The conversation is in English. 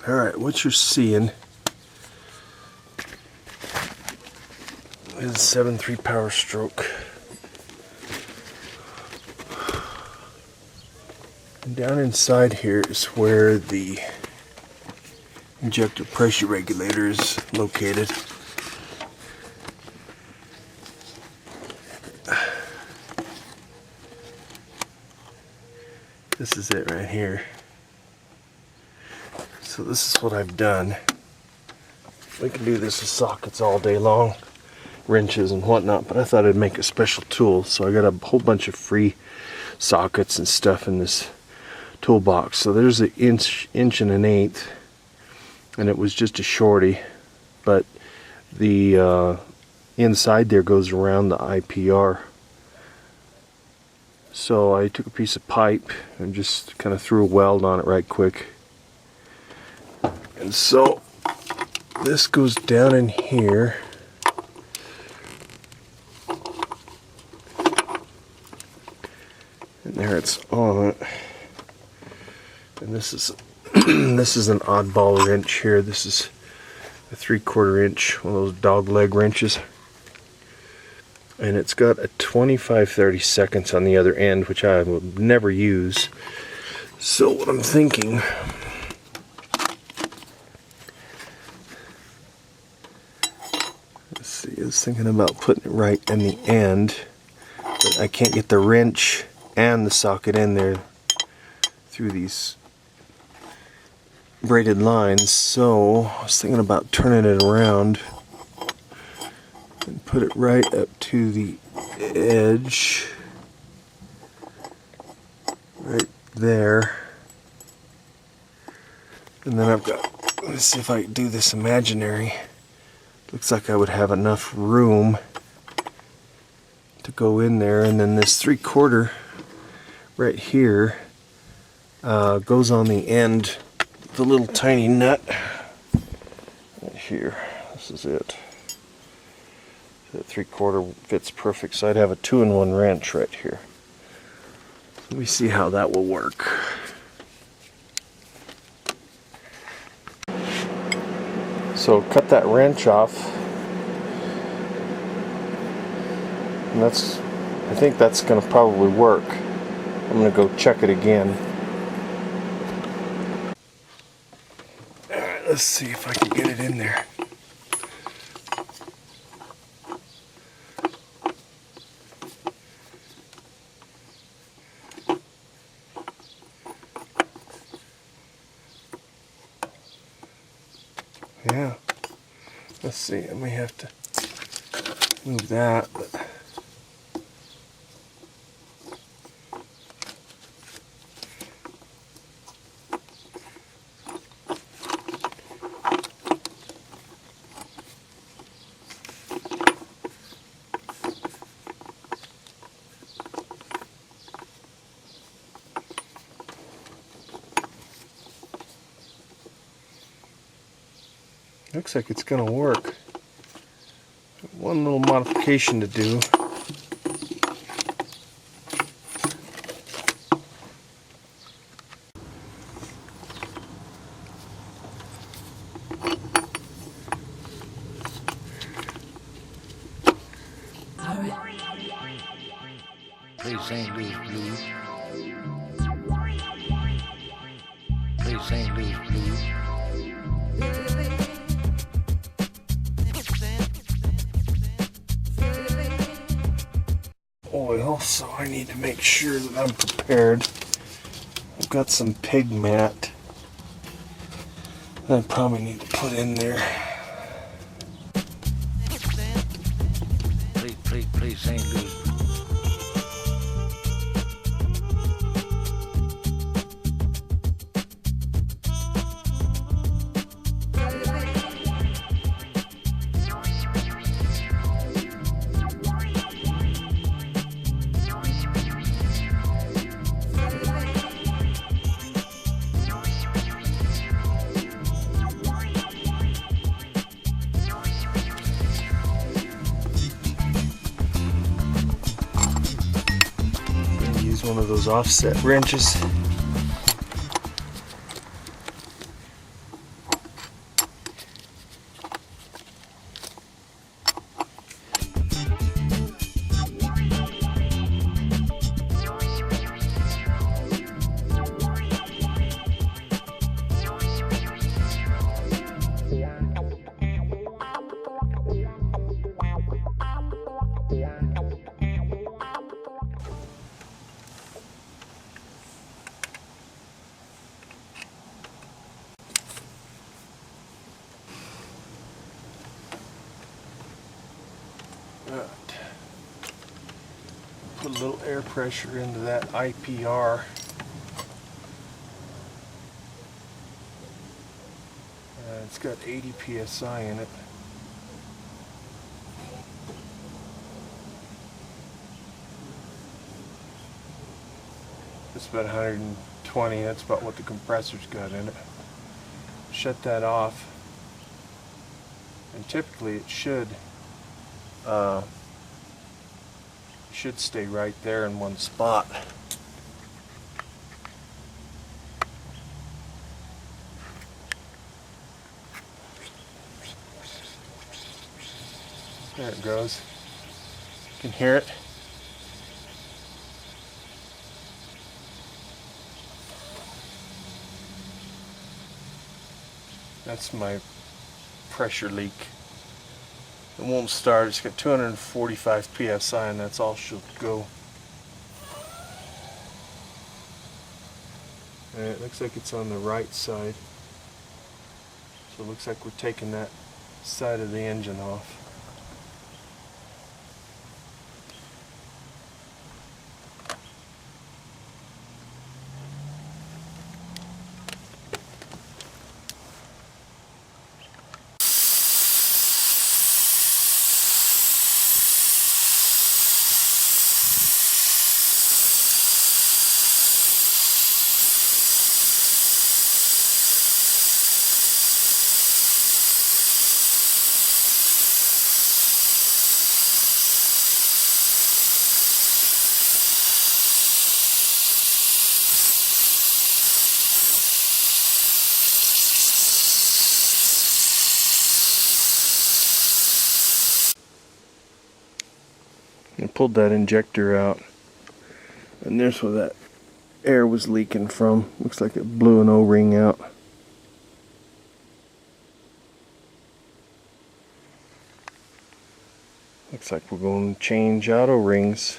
Alright, what you're seeing is 7.3 power stroke. And down inside here is where the injector pressure regulator is located. This is it right here. So this is what I've done. We can do this with sockets all day long, wrenches and whatnot, but I thought I'd make a special tool. So I got a whole bunch of free sockets and stuff in this toolbox. So there's an inch and an eighth, and it was just a shorty, but the inside there goes around the IPR. So I took a piece of pipe and just kind of threw a weld on it right quick. And so this goes down in here. And there it's on. And this is this is an oddball wrench here. This is a 3/4 inch, one of those dog leg wrenches. And it's got a 25-30 seconds on the other end, which I would never use. So what I'm thinking, let's see, I was thinking about putting it right in the end, but I can't get the wrench and the socket in there through these braided lines. So I was thinking about turning it around and put it right up to the edge, right there. And then I've got, let's see if I can do this imaginary. Looks like I would have enough room to go in there, and then this 3/4 right here goes on the end, the little tiny nut right here. This is it. That 3/4 fits perfect, so I'd have a 2-in-1 wrench right here. Let me see how that will work. So cut that wrench off, and I think that's going to probably work. I'm going to go check it again. Alright, let's see if I can get it in there. Yeah, let's see, I may have to move that, but looks like it's going to work. One little modification to do. Play St. Louis Blues. Play St. Louis Blues. Oil, so I need to make sure that I'm prepared. I've got some pig mat that I probably need to put in there. Play St. Louis. One of those offset wrenches. air pressure into that IPR. It's got 80 psi in it. It's about 120. That's about what the compressor's got in it. Shut that off, and typically it should stay right there in one spot. There it goes. You can hear it. That's my pressure leak. It won't start. It's got 245 psi, and that's all she'll go. And it looks like it's on the right side. So it looks like we're taking that side of the engine off. I pulled that injector out, and there's where that air was leaking from. Looks like it blew an O-ring out. Looks like we're going to change out O-rings.